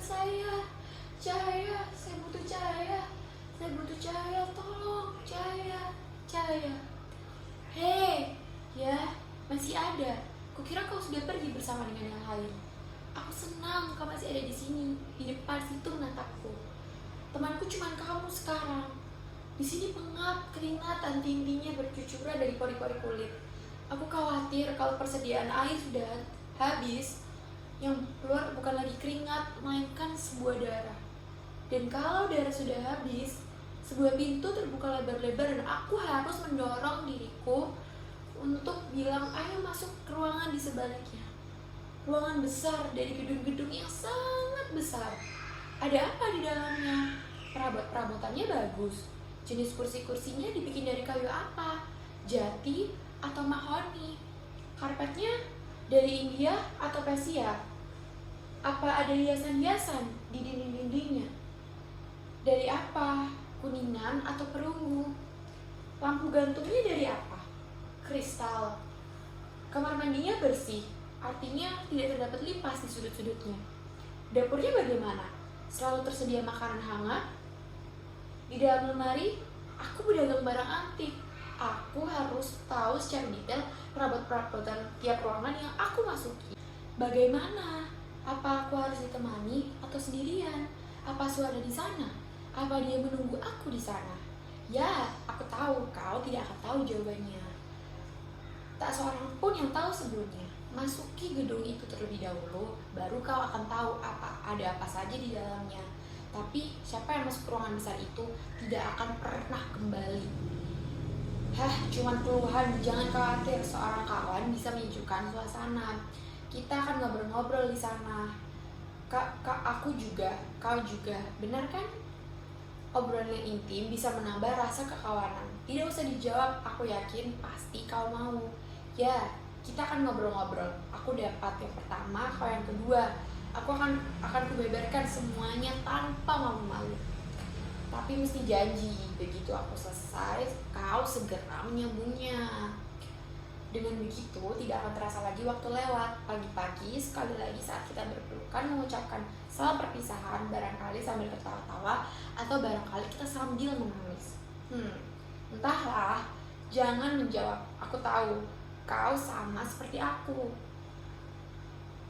saya butuh cahaya, tolong cahaya. Hei, ya, masih ada. Kukira kau sudah pergi bersama dengan yang lain. Aku senang kau masih ada di sini, di depan situ menatapku. Temanku cuma kamu sekarang. Di sini pengap, keringat tindinya bercucuran dari pori-pori kulit. Aku khawatir kalau persediaan air sudah habis, yang keluar bukan lagi keringat, melainkan sebuah darah. Dan kalau darah sudah habis, sebuah pintu terbuka lebar-lebar dan aku harus mendorong diriku untuk bilang ayo masuk ke ruangan di sebaliknya. Ruangan besar dari gedung-gedung yang sangat besar. Ada apa di dalamnya? Perabotannya bagus. Jenis kursi-kursinya dibikin dari kayu apa? Jati atau mahoni? Karpetnya dari India atau Persia? Apa ada hiasan-hiasan di dinding-dindingnya? Dari apa? Kuningan atau perunggu? Lampu gantungnya dari apa? Kristal. Kamar mandinya bersih, artinya tidak terdapat lipas di sudut-sudutnya. Dapurnya bagaimana? Selalu tersedia makanan hangat? Di dalam lemari, aku berdagang barang antik. Aku harus tahu secara detail perabot-perabotan tiap ruangan yang aku masuki. Bagaimana? Apa aku harus ditemani atau sendirian? Apa suara di sana? Apa dia menunggu aku di sana? Ya, aku tahu kau tidak akan tahu jawabannya. Tak seorang pun yang tahu sebelumnya. Masuki gedung itu terlebih dahulu, baru kau akan tahu ada apa saja di dalamnya. Tapi siapa yang masuk ke ruangan besar itu tidak akan pernah kembali. Cuman keluhan, jangan khawatir, seorang kawan bisa menyejukkan suasana. Kita akan ngobrol-ngobrol di sana. Aku juga, kau juga, benar kan? Obrolan yang intim bisa menambah rasa kekawanan. Tidak usah dijawab, aku yakin pasti kau mau. Ya, kita akan ngobrol-ngobrol. Aku dapat yang pertama, kau yang kedua. Aku akan kubeberkan semuanya tanpa malu-malu. Tapi mesti janji, begitu aku selesai, kau segera menyambungnya. Dengan begitu, tidak akan terasa lagi waktu lewat. Pagi-pagi, sekali lagi saat kita berpelukan mengucapkan salam perpisahan, barangkali sambil tertawa-tawa, atau barangkali kita sambil menangis. Entahlah, jangan menjawab. Aku tahu, kau sama seperti aku.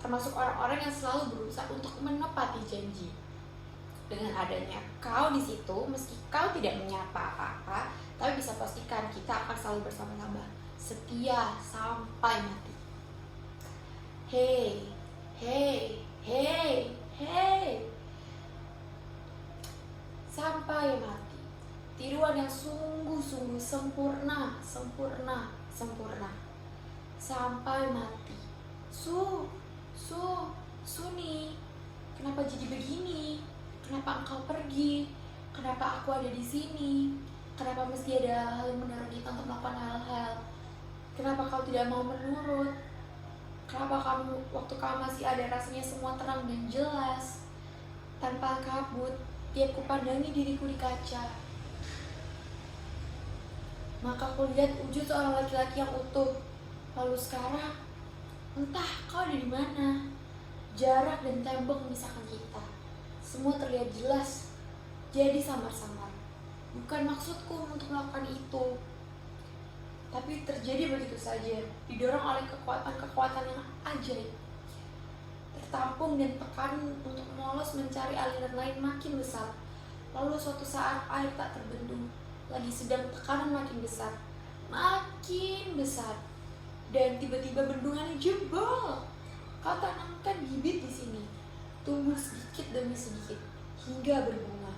Termasuk orang-orang yang selalu berusaha untuk menepati janji. Dengan adanya kau di situ, meski kau tidak menyapa apa-apa, tapi bisa pastikan kita akan selalu bersama-sama, setia sampai mati. Hei, sampai mati. Tiruan yang sungguh-sungguh sempurna. Sampai mati. Suni, kenapa jadi begini? Kenapa engkau pergi? Kenapa aku ada di sini? Kenapa mesti ada hal yang mendorong kita untuk melakukan hal-hal? Kenapa kau tidak mau menurut? Kenapa waktu kamu masih ada rasanya semua terang dan jelas? Tanpa kabut, tiap kupandangi diriku di kaca, maka kulihat wujud seorang laki-laki yang utuh. Lalu sekarang, entah kau ada di mana. Jarak dan tembok memisahkan kita. Semua terlihat jelas, jadi samar-samar. Bukan maksudku untuk melakukan itu, tapi terjadi begitu saja, didorong oleh kekuatan yang ajaib. Tertampung dan tekan untuk molos mencari aliran lain makin besar. Lalu suatu saat air tak terbendung, lagi sedang tekanan makin besar, dan tiba-tiba bendungannya jebol. Kau tanamkan bibit di sini, tumbuh sedikit demi sedikit hingga berbunga.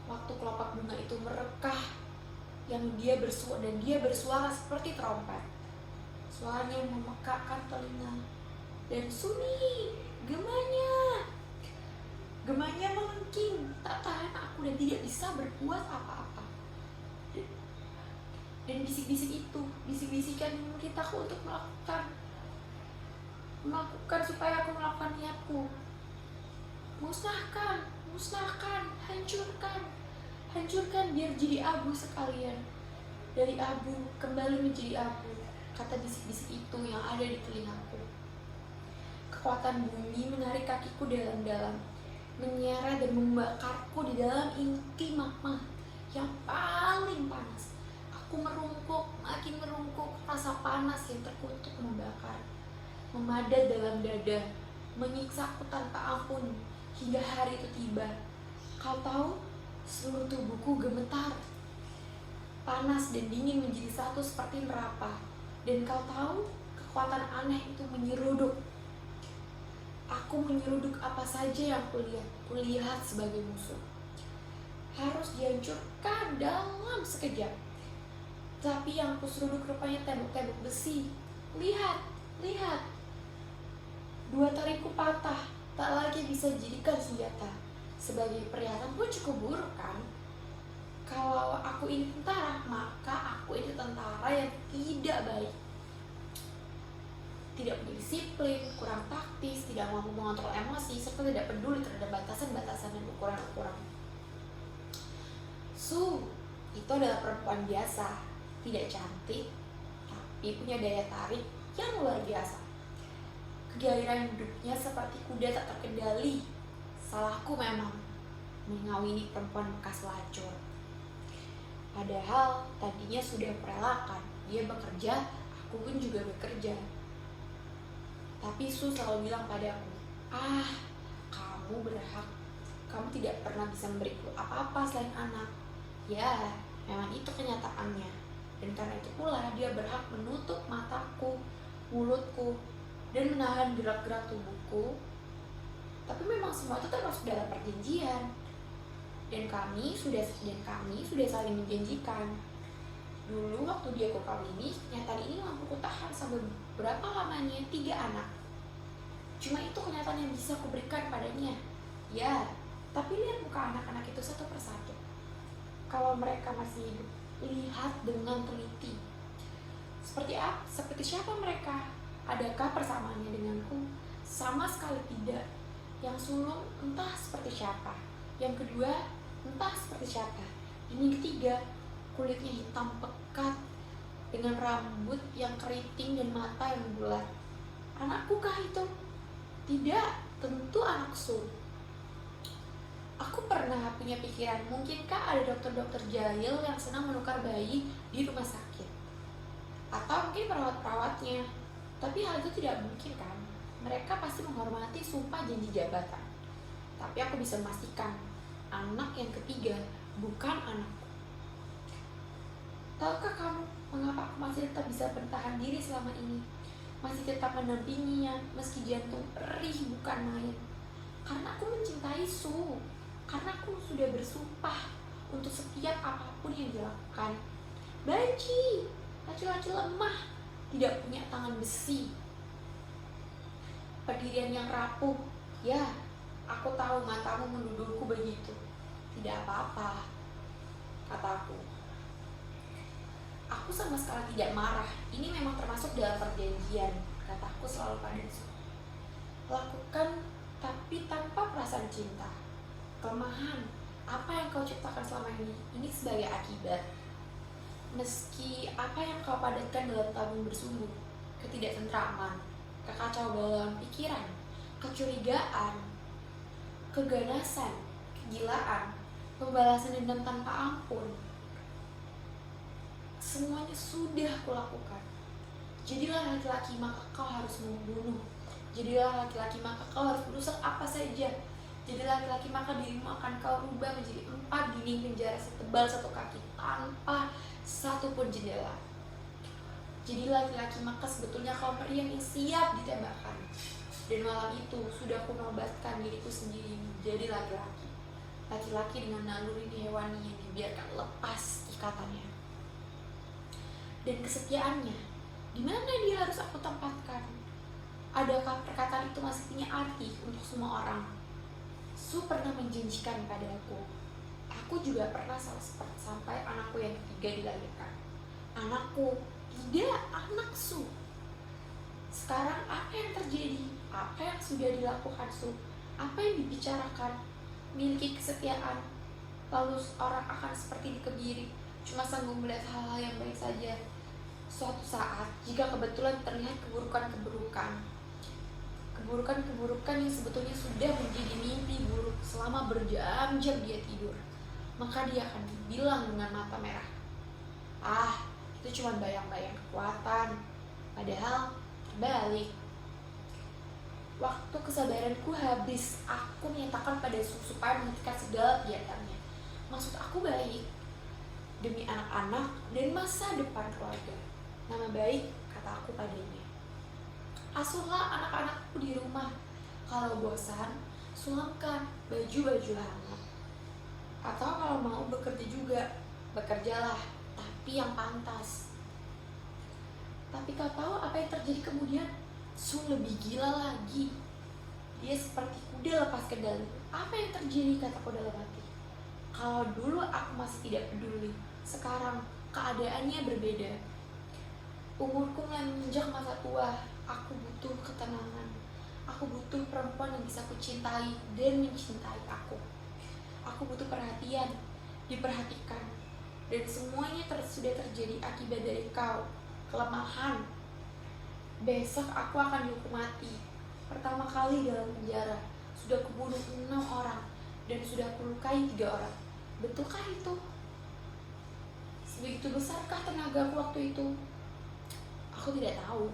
Waktu kelopak bunga itu merekah, dia bersuara seperti trompet. Suaranya memekakkan telinga. Dan Suni, gemanya melengking, tak tahan aku dan tidak bisa berbuat apa-apa. Dan bisik-bisik itu, bisik-bisikan yang memberitahu untuk melakukan supaya aku melakukan niatku. Musnahkan, hancurkan biar jadi abu sekalian. Dari abu kembali menjadi abu, kata bisik-bisik itu yang ada di telingaku. Kekuatan bumi menarik kakiku dalam-dalam. menyeret dan membakarku di dalam inti magma yang paling panas. Aku merungkuk, makin merungkuk, rasa panas yang terkutuk membakar, memadat dalam dada, menyiksaku tanpa ampun hingga hari itu tiba. Kau tahu, seluruh tubuhku gemetar. Panas dan dingin menjadi satu seperti neraka. Dan kau tahu, kekuatan aneh itu menyeruduk. Aku menyeruduk apa saja yang kulihat sebagai musuh. Harus dihancurkan dalam sekejap. Tapi yang kuseruduk rupanya tembok-tembok besi. Lihat, lihat. Dua taliku patah, tak lagi bisa dijadikan senjata. Sebagai perhiasan pun cukup buruk kan? Kalau aku ini tentara, maka aku ini tentara yang tidak baik. Tidak punya disiplin, kurang taktis, tidak mampu mengontrol emosi, serta tidak peduli terhadap batasan-batasan dan ukuran-ukuran. Su, itu adalah perempuan biasa, tidak cantik, tapi punya daya tarik yang luar biasa. Kegairahan hidupnya seperti kuda tak terkendali. Salahku memang mengawini perempuan bekas lacur. Padahal tadinya sudah merelakan, dia bekerja, aku pun juga bekerja. Tapi Su selalu bilang padaku, kamu berhak, kamu tidak pernah bisa memberiku apa-apa selain anak. Ya, memang itu kenyataannya. Dan karena itu pula dia berhak menutup mataku, mulutku, dan menahan gerak-gerak tubuhku. Tapi memang semua itu termasuk dalam perjanjian. Dan kami sudah saling menjanjikan. Dulu waktu dia kawini, kenyataan ini mampu kutahan sampai berapa lamanya 3 anak. Cuma itu kenyataan yang bisa kuberikan padanya. Ya, tapi lihat muka anak-anak itu satu persatu. Kalau mereka masih hidup, lihat dengan teliti. Seperti siapa mereka? Adakah persamaannya denganku? Sama sekali tidak. Yang sulung entah seperti siapa. Yang kedua entah seperti siapa. Ini ketiga, kulitnya hitam pekat dengan rambut yang keriting dan mata yang bulat. Anakku kah itu? Tidak, tentu anak Su. Aku pernah punya pikiran, mungkinkah ada dokter-dokter jahil yang senang menukar bayi di rumah sakit? Atau mungkin perawat-perawatnya. Tapi hal itu tidak mungkin kan? Mereka pasti menghormati sumpah janji jabatan. Tapi aku bisa memastikan, anak yang ketiga bukan anakku. Tahukah kamu mengapa aku masih tetap bisa bertahan diri selama ini? Masih tetap mendampinginya meski jantung perih bukan main. Karena aku mencintai Su. Karena aku sudah bersumpah untuk setiap apapun yang dilakukan. Banci, laki-laki lemah, tidak punya tangan besi. Pendirian yang rapuh. Ya, aku tahu matamu menuduhku begitu. Tidak apa-apa, kataku. Aku sama sekali tidak marah. Ini memang termasuk dalam perjanjian, kataku selalu padaku. Lakukan tapi tanpa perasaan cinta. Kelemahan, apa yang kau ciptakan selama ini sebagai akibat. Meski apa yang kau padatkan dalam tabung bersumbu, ketidaktentraman, kekacauan pikiran, kecurigaan, keganasan, kegilaan, pembalasan dendam tanpa ampun, semuanya sudah kulakukan. Jadilah laki-laki maka kau harus membunuh. Jadilah laki-laki maka kau harus merusak apa saja. Jadilah laki-laki maka dirimu akan kau rubah menjadi 4 dinding penjara setebal 1 kaki tanpa satupun jendela. Jadilah laki-laki maka sebetulnya kau meriang yang siap ditembakkan. Dan malam itu sudah aku nobatkan diriku sendiri menjadi laki-laki. Laki-laki dengan naluri hewani yang dibiarkan lepas ikatannya. Dan kesetiaannya, di mana dia harus aku tempatkan? Adakah perkataan itu masih punya arti untuk semua orang? Su pernah menjanjikan padaku. Aku juga pernah sampai anakku yang ketiga dilahirkan. Anakku, tidak anak Su. Sekarang apa yang terjadi? Apa yang sudah dilakukan Su? Apa yang dibicarakan? Miliki kesetiaan, lalu orang akan seperti dikebiri, cuma sanggup melihat hal-hal yang baik saja. Suatu saat, jika kebetulan terlihat keburukan-keburukan yang sebetulnya sudah menjadi mimpi buruk berjam-jam dia tidur, maka dia akan bilang dengan mata merah, "Ah, itu cuma bayang-bayang kekuatan." Padahal terbalik. Waktu kesabaranku habis, aku menyatakan pada supaya menghentikan segala kegiatannya. Maksud aku baik, demi anak-anak dan masa depan keluarga. Nama baik, kata aku padanya. Asuhlah anak-anakku di rumah. Kalau bosan, sulamkan baju-baju hangat. Atau kalau mau bekerja juga, bekerjalah, tapi yang pantas. Tapi kau tahu apa yang terjadi kemudian? Sung lebih gila lagi. Dia seperti kuda lepas kendali. Apa yang terjadi, kataku dalam hati. Kalau dulu aku masih tidak peduli, sekarang keadaannya berbeda. Umurku mulai menginjak masa tua. Aku butuh ketenangan. Aku butuh perempuan yang bisa kucintai dan mencintai aku. Aku butuh perhatian, diperhatikan. Dan semuanya sudah terjadi akibat dari kau, kelemahan. Besok aku akan dihukum mati. Pertama kali dalam penjara. Sudah kubunuh 6 orang dan sudah kulukai 3 orang. Betulkah itu? Sebegitu besarkah tenagaku waktu itu? Aku tidak tahu.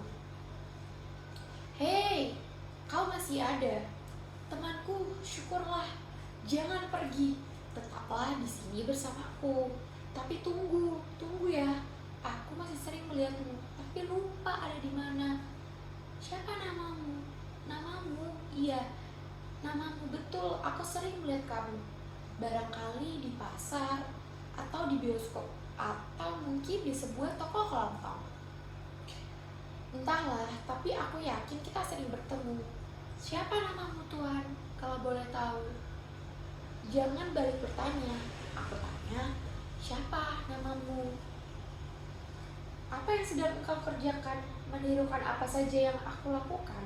Hei, kau masih ada. Temanku, syukurlah. Jangan pergi. Tetaplah di sini bersamaku. Tapi tunggu ya. Aku masih sering melihatmu, tapi lupa ada di mana. Siapa namamu? Namamu? Iya, namamu betul. Aku sering melihat kamu. Barangkali di pasar, atau di bioskop, atau mungkin di sebuah toko kelontong. Entahlah, tapi aku yakin kita sering bertemu. Siapa namamu, Tuhan? Kalau boleh tahu. Jangan balik bertanya. Aku tanya, siapa namamu? Apa yang sedang engkau kerjakan? Menirukan apa saja yang aku lakukan?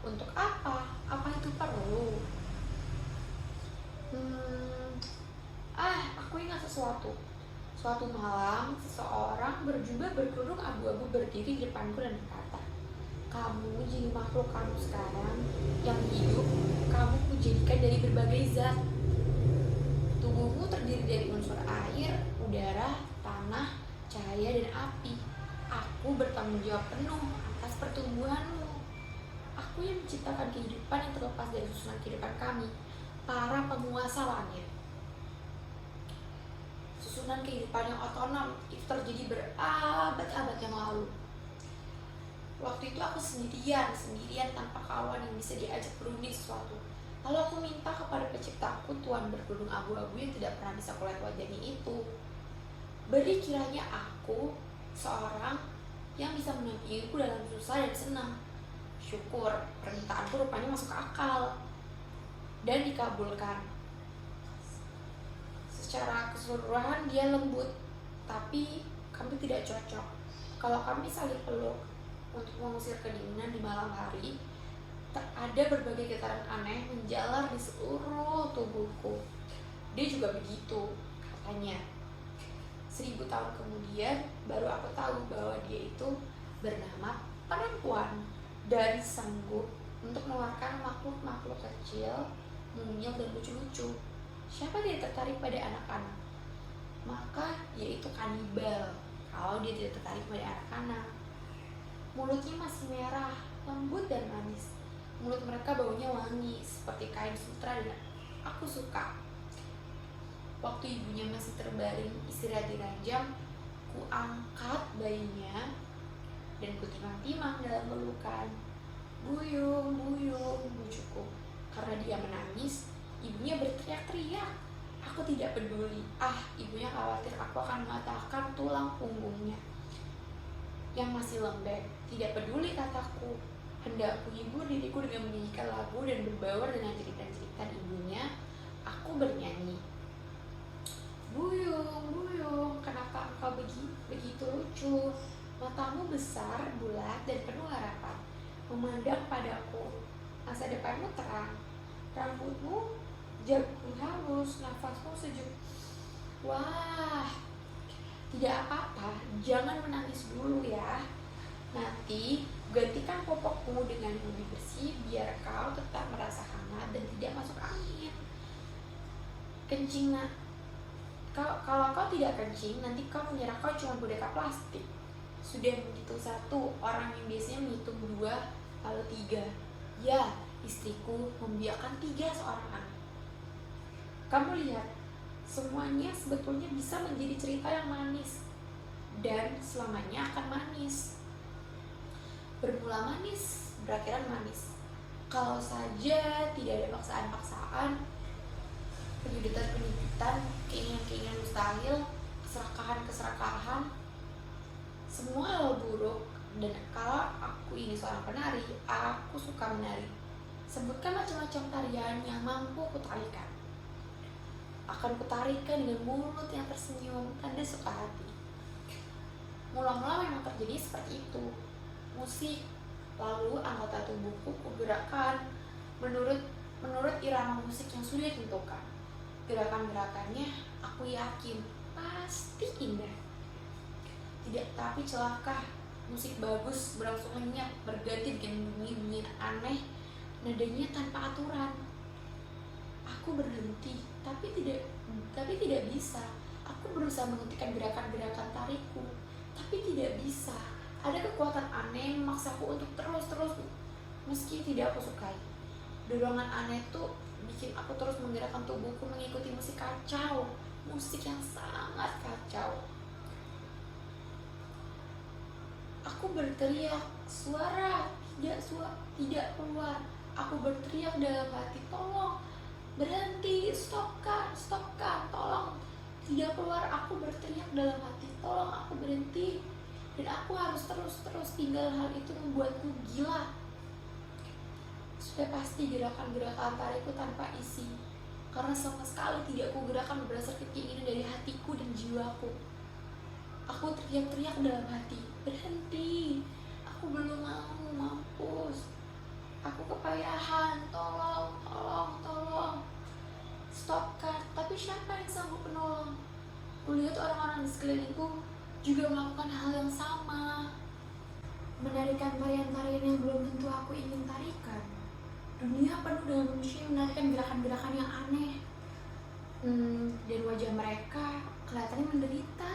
Untuk apa? Apa itu perlu? Aku ingat sesuatu. Suatu malam, seseorang berjubah berkerudung abu-abu berdiri di depanku dan berkata, "Kamu jadi makhluk kamu sekarang yang hidup, kamu kujadikan dari berbagai zat. Tubuhmu terdiri dari unsur air, udara, tanah, cahaya, dan api. Aku bertanggung jawab penuh atas pertumbuhanmu. Aku yang menciptakan kehidupan yang terlepas dari susunan kehidupan kami, para penguasa langit. Susunan kehidupan yang otonom itu terjadi berabad-abad yang lalu. Waktu itu aku sendirian tanpa kawan yang bisa diajak berunding sesuatu. Lalu aku minta kepada penciptaku, Tuhan berkerudung abu-abu yang tidak pernah bisa kulihat wajahnya itu, beri kiranya aku seorang yang bisa menampingiku dalam susah dan senang. Syukur, permintaanku rupanya masuk akal dan dikabulkan. Secara keseluruhan dia lembut, tapi kami tidak cocok. Kalau kami saling peluk untuk mengusir kedinginan di malam hari, ada berbagai getaran aneh menjalar di seluruh tubuhku. Dia juga begitu, katanya. 1000 tahun kemudian baru aku tahu bahwa dia itu bernama perempuan dan sanggup untuk mengeluarkan makhluk-makhluk kecil, mungil dan lucu-lucu. Siapa dia tertarik pada anak-anak? Maka dia itu kanibal kalau dia tidak tertarik pada anak-anak. Mulutnya masih merah, lembut dan manis. Mulut mereka baunya wangi seperti kain sutra dan aku suka. Waktu ibunya masih terbaring istirahat di ranjang, ku angkat bayinya dan ku timang-timang dalam pelukan. Buyung, buyung, bujukku. Karena dia menangis, ibunya berteriak-teriak. Aku tidak peduli. Ibunya khawatir aku akan mematahkan tulang punggungnya yang masih lembek. Tidak peduli, kataku. Hendak ku hibur diriku dengan menyanyikan lagu dan berbaur dengan cerita-cerita ibunya. Aku bernyanyi. Buyung, buyung, kenapa engkau begitu lucu? Matamu besar, bulat, dan penuh harapan, memandang padaku. Masa depanmu terang. Rambutmu jagung halus, nafasmu sejuk. Wah, tidak apa-apa, jangan menangis dulu ya. Nanti gantikan popokmu dengan yang lebih bersih biar kau tetap merasa hangat dan tidak masuk angin. Kencing nak. Kalau kau tidak kencing, nanti kau mengira kau cuma boneka plastik. Sudah menghitung 1, orang yang biasanya menghitung 2, lalu 3. Ya, istriku membiarkan 3 seorang anak. Kamu lihat, semuanya sebetulnya bisa menjadi cerita yang manis. Dan selamanya akan manis. Bermula manis, berakhiran manis. Kalau saja tidak ada paksaan-paksaan, penyudutan-penyudutan, keinginan-keinginan mustahil, keserakahan-keserakahan, semua hal buruk. Dan kalau aku ini seorang penari, aku suka menari. Sebutkan macam-macam tarian yang mampu kutarikan. Akan kutarikan dengan mulut yang tersenyum, tanda suka hati. Mula-mula memang terjadi seperti itu. Musik, lalu anggota tubuhku kugerakkan menurut irama musik yang sudah ditentukan. Gerakan-gerakannya aku yakin pasti indah. Tidak, tapi celaka, musik bagus berangsur lenyap berganti dengan bunyi-bunyi aneh, nadanya tanpa aturan. Aku berhenti, tapi tidak bisa. Aku berusaha menghentikan gerakan-gerakan tarikku, tapi tidak bisa. Ada kekuatan aneh memaksaku untuk terus meski tidak aku sukai. Dorongan aneh itu bikin aku terus menggerakkan tubuhku mengikuti musik kacau, musik yang sangat kacau. Aku berteriak, suara tidak keluar. Aku berteriak dalam hati, tolong berhenti, stopkan, tolong. Tidak keluar. Aku berteriak dalam hati, tolong aku berhenti. Dan aku harus terus tinggal. Hal itu membuatku gila. Sudah pasti gerakan-gerakan tariku tanpa isi, karena sama sekali tidak aku gerakan berdasarkan keinginan dari hatiku dan jiwaku. Aku teriak-teriak dalam hati, berhenti, aku belum mau mampus, aku kepayahan, tolong, stopkan. Tapi siapa yang sanggup menolong? Kulihat orang-orang di sekelilingku juga melakukan hal yang sama, menarikan tarian-tarian yang belum tentu aku ingin tarikan. Dunia penuh dengan manusia yang menarikan gerakan-gerakan yang aneh, dan wajah mereka kelihatannya menderita.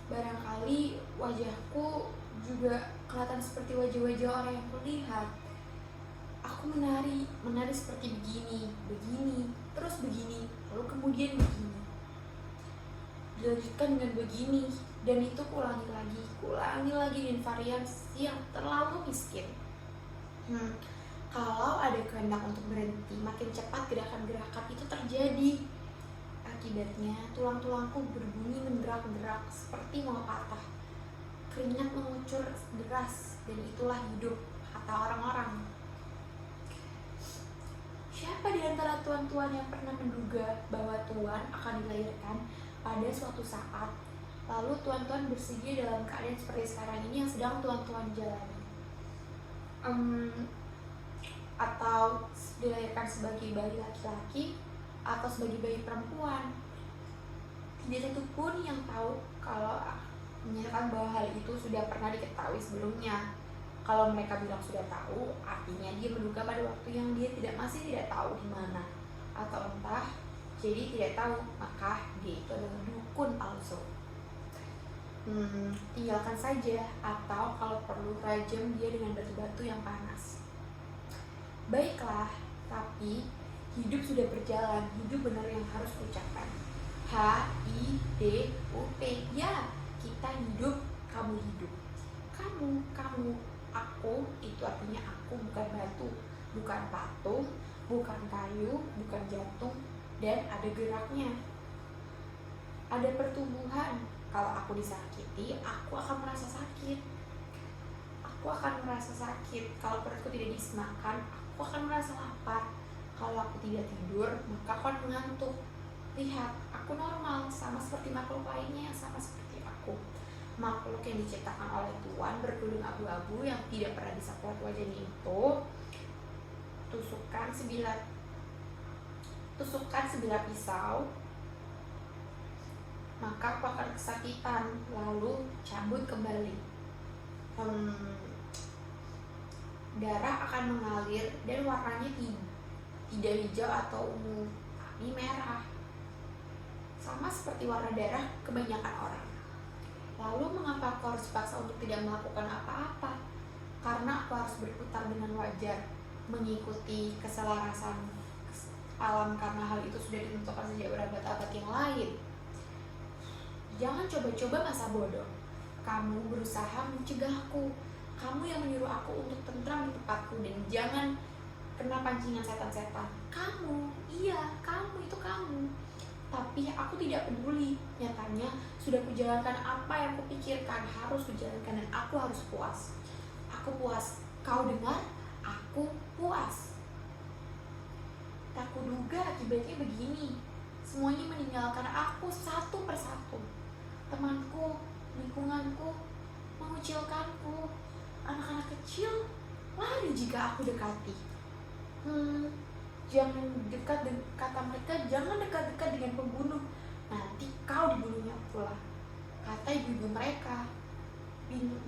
Barangkali wajahku juga kelihatan seperti wajah-wajah orang yang kulihat. Aku menari seperti begini, terus begini, lalu kemudian begini. Dilanjutkan dengan begini, dan itu kuulangi lagi dengan variasi yang terlalu miskin. Kalau ada kehendak untuk berhenti, makin cepat gerakan-gerakan itu terjadi. Akibatnya tulang-tulangku berbunyi menggerak-gerak seperti mau patah. Keringat mengucur deras, dan itulah hidup, kata orang-orang. Siapa di antara tuan-tuan yang pernah menduga bahwa tuan akan dilahirkan pada suatu saat, lalu tuan-tuan bersedia dalam keadaan seperti sekarang ini yang sedang tuan-tuan jalani? Atau dilahirkan sebagai bayi laki-laki atau sebagai bayi perempuan. Tidak satu pun yang tahu kalau menyatakan bahwa hal itu sudah pernah diketahui sebelumnya. Kalau mereka bilang sudah tahu, artinya dia menduga pada waktu yang dia masih tidak tahu di mana, atau entah jadi tidak tahu, maka dia itu adalah dukun palsu. Tinggalkan saja, atau kalau perlu rajam dia dengan batu-batu yang panas. Baiklah, tapi hidup sudah berjalan, hidup benar yang harus ucapkan. HIDUP. Ya, kita hidup, kamu hidup. Kamu, aku, itu artinya aku, bukan batu, bukan patung, bukan kayu, bukan jantung, dan ada geraknya. Ada pertumbuhan. Kalau aku disakiti, aku akan merasa sakit. Kalau perutku tidak disenakan, aku akan merasa lapar. Kalau aku tidak tidur, maka aku akan mengantuk. Lihat, aku normal, sama seperti makhluk lainnya yang sama seperti aku. Makhluk yang diciptakan oleh Tuhan berkerudung abu-abu yang tidak pernah bisa kuat wajahnya itu. Tusukkan sebilah pisau, maka aku akan kesakitan, lalu cabut kembali. Darah akan mengalir dan warnanya tidak hijau atau ungu, tapi merah. Sama seperti warna darah kebanyakan orang. Lalu mengapa aku harus dipaksa untuk tidak melakukan apa-apa? Karena aku harus berputar dengan wajar, mengikuti keselarasan alam karena hal itu sudah ditentukan sejak berabad-abad yang lain. Jangan coba-coba masa bodoh. Kamu berusaha mencegahku. Kamu yang menyuruh aku untuk tentram di tempatku dan jangan kena pancingan setan-setan. Kamu, iya, kamu itu kamu. Tapi aku tidak peduli. Nyatanya sudah kujalankan apa yang kupikirkan harus kujalankan dan aku harus puas. Aku puas. Kau dengar? Aku puas. Tak kuduga akibatnya begini. Semuanya meninggalkan aku satu persatu. Temanku, lingkunganku, mengucilkanku. Anak-anak kecil lari jika aku dekati. Jangan dekat, kata mereka, jangan dekat-dekat dengan pembunuh. Nanti kau dibunuhnya pula, kata ibu-ibu mereka.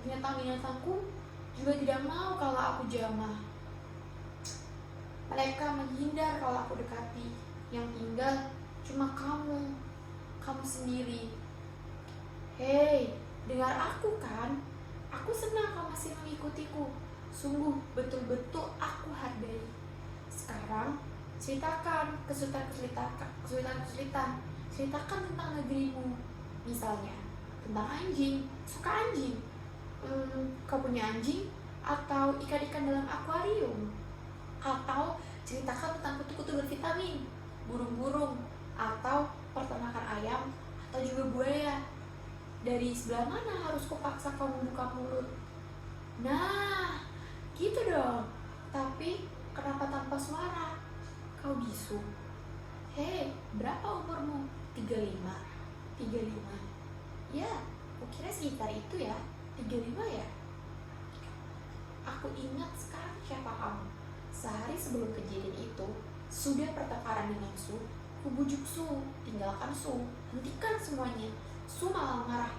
Binatang-binatangku juga tidak mau kalau aku jamah. Mereka menghindar kalau aku dekati. Yang tinggal cuma kamu sendiri. Hei, dengar aku kan? Aku senang kau masih mengikutiku. Sungguh betul-betul aku hargai. Sekarang ceritakan kesulitan. Ceritakan tentang negerimu. Misalnya tentang anjing. Suka anjing? Kau punya anjing? Atau ikan-ikan dalam akuarium? Atau ceritakan tentang kutu-kutu bervitamin, burung-burung, atau peternakan ayam, atau juga buaya. Dari sebelah mana harus kupaksa kau membuka mulut? Nah, gitu dong. Tapi kenapa tanpa suara? Kau bisu. Hei, berapa umurmu? 35. Ya, kukira sekitar itu ya. 35 ya. Aku ingat sekarang siapa kamu. Sehari sebelum kejadian itu, sudah pertengkaran dengan Su. Kubujuk Su, tinggalkan Su, hentikan semuanya. Su malah marah.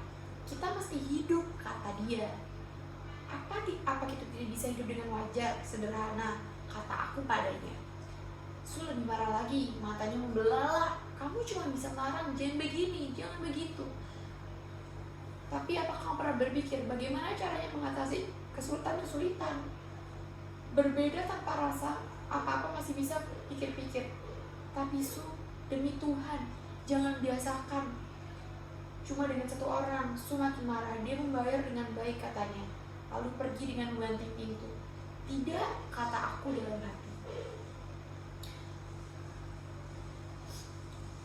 Kita mesti hidup, kata dia. Apa kita tidak bisa hidup dengan wajar, sederhana, kata aku padanya. Su lebih marah lagi, matanya membelalak. Kamu cuma bisa marah, jangan begini, jangan begitu. Tapi apakah kamu pernah berpikir bagaimana caranya mengatasi kesulitan? Berbeda tanpa rasa, apa-apa masih bisa pikir-pikir. Tapi Su, demi Tuhan, jangan biasakan. Cuma dengan satu orang, Su makin marah. Dia membayar dengan baik, katanya. Lalu pergi dengan membanting pintu. Tidak, kata aku dalam hati.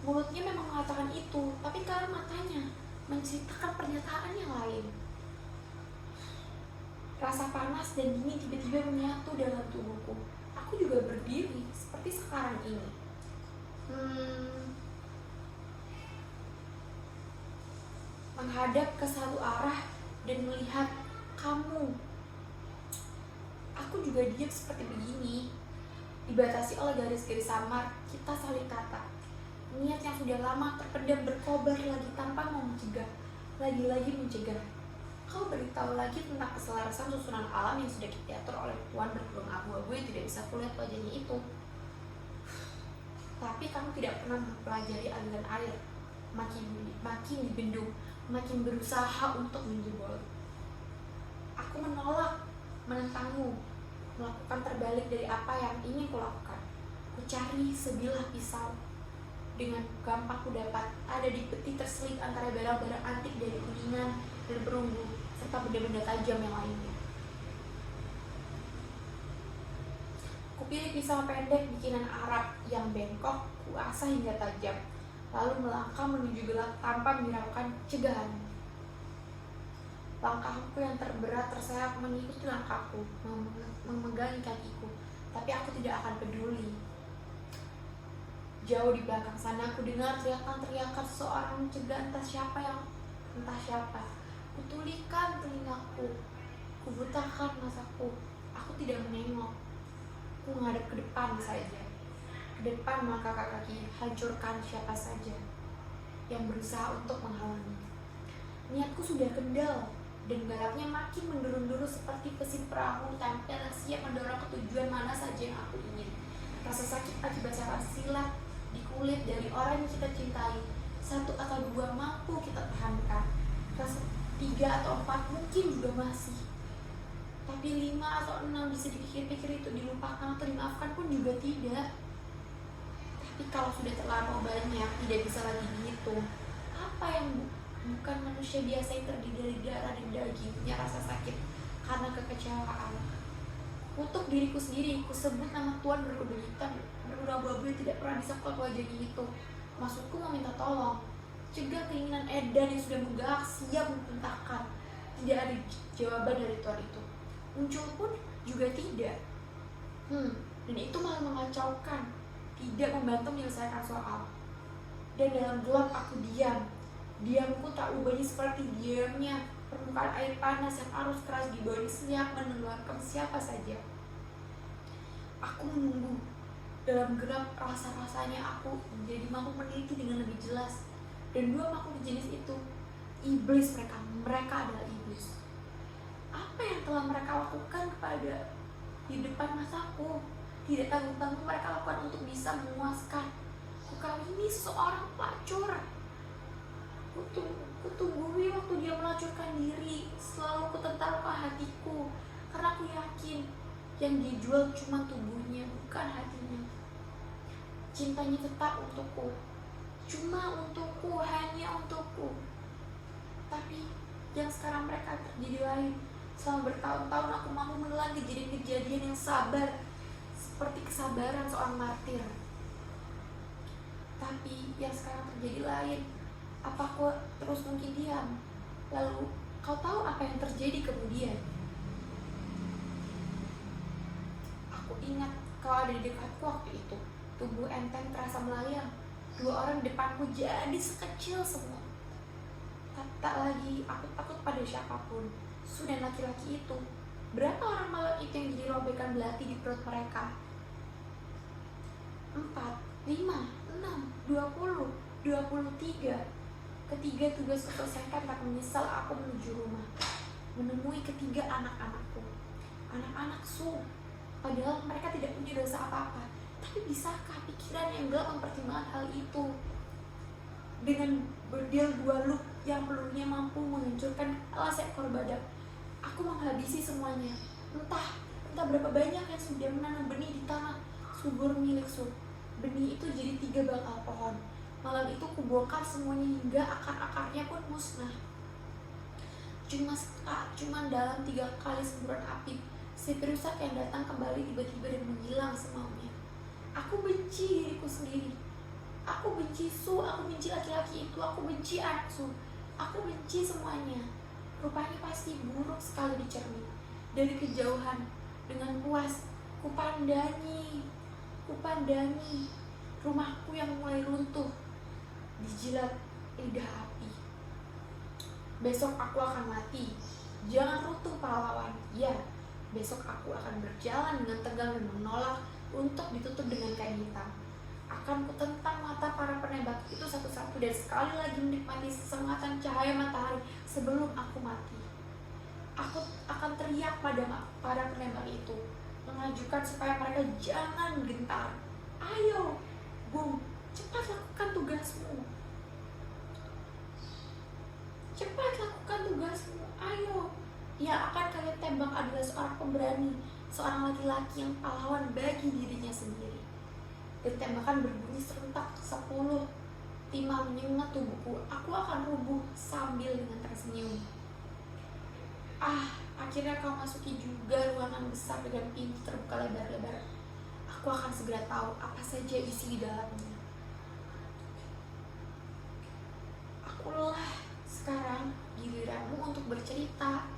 Mulutnya memang mengatakan itu, tapi karena matanya menceritakan pernyataan yang lain. Rasa panas dan dingin tiba-tiba menyatu dalam tubuhku. Aku juga berdiri seperti sekarang ini. Menghadap ke satu arah dan melihat kamu. Aku juga diam seperti begini. Dibatasi oleh garis-garis samar, kita saling kata. Niat yang sudah lama terpendam berkobar lagi tanpa mau mencegah. Lagi-lagi mencegah. Kau beritahu lagi tentang keselarasan susunan alam yang sudah diatur oleh Tuhan berkerudung abu-abu yang tidak bisa kulihat wajahnya itu. Tapi kamu tidak pernah mempelajari aliran air. Makin dibendung, makin berusaha untuk menjebol. Aku menolak, menentangmu, melakukan terbalik dari apa yang ingin kulakukan. Ku cari sebilah pisau. Dengan gampang ku dapat ada di peti terselip antara barang-barang antik dari kuningan dan perunggu, serta benda-benda tajam yang lainnya. Kupilih pisau pendek bikinan Arab yang bengkok, kuasah hingga tajam, lalu melangkah menuju gelap tanpa menghiraukan cegahan. Langkahku yang terberat terseok mengikuti langkahku, memegangi kakiku, tapi aku tidak akan peduli. Jauh di belakang sana aku dengar teriakan seseorang mencegah entah siapa. Kutulikan telingaku, kubutakan mataku. Aku tidak menengok. Ku menghadap ke depan saja. Ke depan maka kaki hancurkan siapa saja yang berusaha untuk menghalangi. Niatku sudah kendal dan galaknya makin mendurun-durun seperti mesin perahu tempel siap mendorong ke tujuan mana saja yang aku ingin. rasa sakit akibat serangan silat di kulit dari orang yang kita cintai 1 atau 2 mampu kita tahankan, rasa 3 atau 4 mungkin juga masih, tapi 5 atau 6 bisa dipikir-pikir itu dilupakan atau dimaafkan pun juga tidak. Tapi kalau sudah terlalu banyak, tidak bisa lagi dihitung. Apa yang bukan manusia biasa yang terdiri dari darah dan daging punya rasa sakit karena kekecewaan. Untuk diriku sendiri, ku sebut nama Tuhan berkuda hitam, berkuda abu-abu yang tidak pernah disangka wajahnya itu. Maksudku meminta tolong, cegah keinginan edan yang sudah menggahak siap membentangkan. Tidak ada jawaban dari Tuhan itu. Muncul pun juga tidak. Dan itu malah mengacaukan, tidak membantu menyelesaikan soal. Dan dalam gelap aku diam. Diamku tak ubahnya seperti diamnya permukaan air panas yang arus keras di bawah siap menenggelamkan siapa saja. Aku menunggu. Dalam gelap rasa-rasanya aku menjadi mampu meneliti dengan lebih jelas. Dan 2 makhluk jenis itu, iblis mereka adalah iblis. Apa yang telah mereka lakukan kepada di depan mataku? Tidak tanggung-tanggung mereka lakukan untuk bisa memuaskan. Kukawini seseorang pelacur. Kutunggui waktu dia melacurkan diri. Selalu kutentarkan hatiku, karena aku yakin yang dijual cuma tubuhnya, bukan hatinya. Cintanya tetap untukku, cuma untukku, hanya untukku. Tapi yang sekarang mereka terjadi lain. Selama bertahun-tahun aku mampu menelan kejadian-kejadian yang sabar, seperti kesabaran seorang martir. Tapi yang sekarang terjadi lain. Apa kau terus mungkin diam? Lalu kau tahu apa yang terjadi kemudian? Aku ingat kau ada di dekatku waktu itu. Tubuh enteng terasa melayang. 2 orang depanku jadi sekecil semua. Tak lagi aku takut pada siapapun. Sudah laki-laki itu. Berapa orang malam itu yang jadi robekan belati di perut mereka? 4, 5, 6, 20, 23. Ketiga tugasku selesaikan tak menyesal aku menuju rumah. Menemui ketiga anak-anakku. Anak-anak padahal mereka tidak punya dosa apa-apa. Tapi bisakah pikiran yang gelap mempertimbangkan hal itu? Dengan berdil 2 luk yang pelurunya mampu menghancurkan kepala seekor badak, aku menghabisi semuanya. Entah berapa banyak yang sudah menanam benih di tanah subur milik Benih itu jadi 3 bakal pohon. Malam itu kubongkar semuanya hingga akar-akarnya pun musnah. Cuma dalam 3 kali semburan api, si perusak yang datang kembali tiba-tiba dan menghilang semaunya. Aku benci diriku sendiri. Aku benci aku benci laki-laki itu, aku benci anak aku benci semuanya. Rupanya pasti buruk sekali di cermin. Dari kejauhan, dengan puas, kupandangi rumahku yang mulai runtuh, dijilat lidah api. Besok aku akan mati. Jangan runtuh pahlawan. Ya, besok aku akan berjalan dengan tegang dan menolak untuk ditutup dengan kain hitam. Akan kutentang mata para penembak itu satu-satu dan sekali lagi menikmati sengatan cahaya matahari sebelum aku mati. Aku akan teriak pada para penembak itu, mengajukan supaya mereka jangan gentar. Ayo, Bung, cepat lakukan tugasmu. Cepat lakukan tugasmu, ayo. Yang akan kalian tembak adalah seorang pemberani, seorang laki-laki yang pahlawan bagi dirinya sendiri. Dan tembakan berbunyi serentak 10. Timah menyengat tubuhku. Aku akan rubuh sambil dengan tersenyum. Akhirnya kau masuki juga ruangan besar dengan pintu terbuka lebar-lebar. Aku akan segera tahu apa saja isi di dalamnya. Akulah sekarang giliranmu untuk bercerita.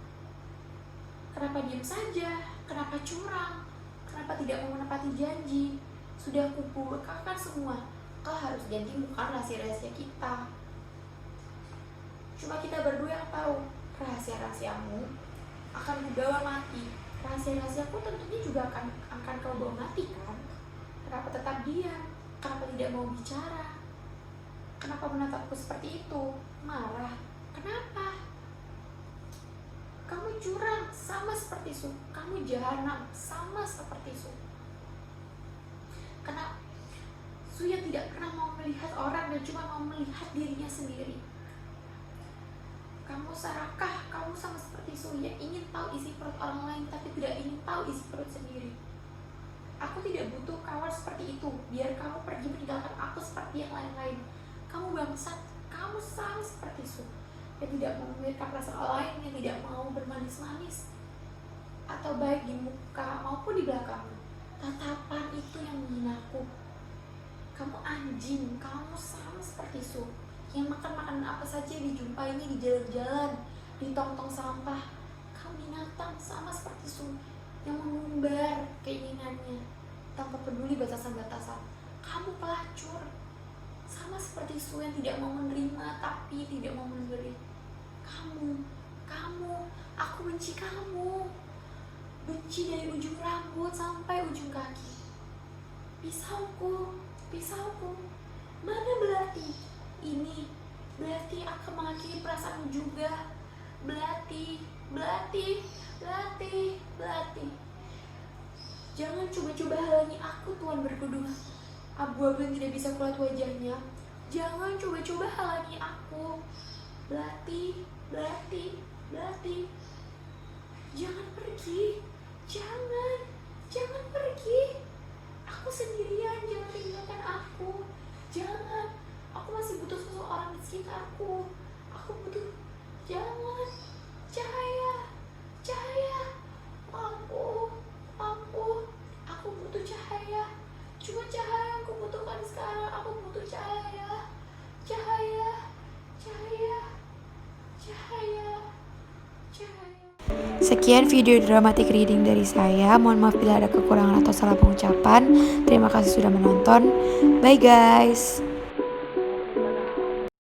Kenapa diam saja? Kenapa curang? Kenapa tidak mau menepati janji? Sudah kubukakan semua. Kau harus ganti bukan rahasia-rahasia kita. Cuma kita berdua yang tahu. Rahasia-rahasiamu akan kubawa mati. Rahasia-rahasiaku tentunya juga akan kau bawa mati kan? Kenapa tetap diam? Kenapa tidak mau bicara? Kenapa menatapku seperti itu? Marah? Kenapa? Kamu curang sama seperti kamu jahanam sama seperti Karena Suya tidak pernah mau melihat orang dan cuma mau melihat dirinya sendiri. Kamu serakah, kamu sama seperti Suya, ingin tahu isi perut orang lain tapi tidak ingin tahu isi perut sendiri. Aku tidak butuh kawan seperti itu, biar kamu pergi meninggalkan aku seperti yang lain-lain. Kamu bangsat, kamu sama seperti Su, yang tidak mau memikirkan perasaan orang lain, yang tidak mau bermanis-manis atau baik di muka maupun di belakang. Tatapan itu yang menghinaku. Kamu anjing, kamu sama seperti Su, yang makan makanan apa saja dijumpainya di jalan-jalan, di tong-tong sampah. Kamu binatang sama seperti Su, yang mengumbar keinginannya tanpa peduli batasan-batasan. Kamu pelacur, sama seperti Su yang tidak mau menerima tapi tidak mau memberi. Kamu, aku benci kamu. Benci dari ujung rambut sampai ujung kaki. Pisauku, mana belati? Ini belati akan mengakhiri perasaanmu juga. Belati. Jangan coba-coba halangi aku, Tuan berkedua. Abu-abu yang tidak bisa kulihat wajahnya. Jangan coba-coba halangi aku. Belati. Jangan pergi. Jangan pergi. Aku sendirian, jangan tinggalkan aku. Jangan. Aku masih butuh seseorang di sekitarku. Aku butuh. Jangan. Cahaya. Aku butuh cahaya. Cuma cahaya yang aku butuhkan sekarang. Aku butuh cahaya. Sekian video dramatic reading dari saya. Mohon maaf bila ada kekurangan atau salah pengucapan. Terima kasih sudah menonton. Bye guys.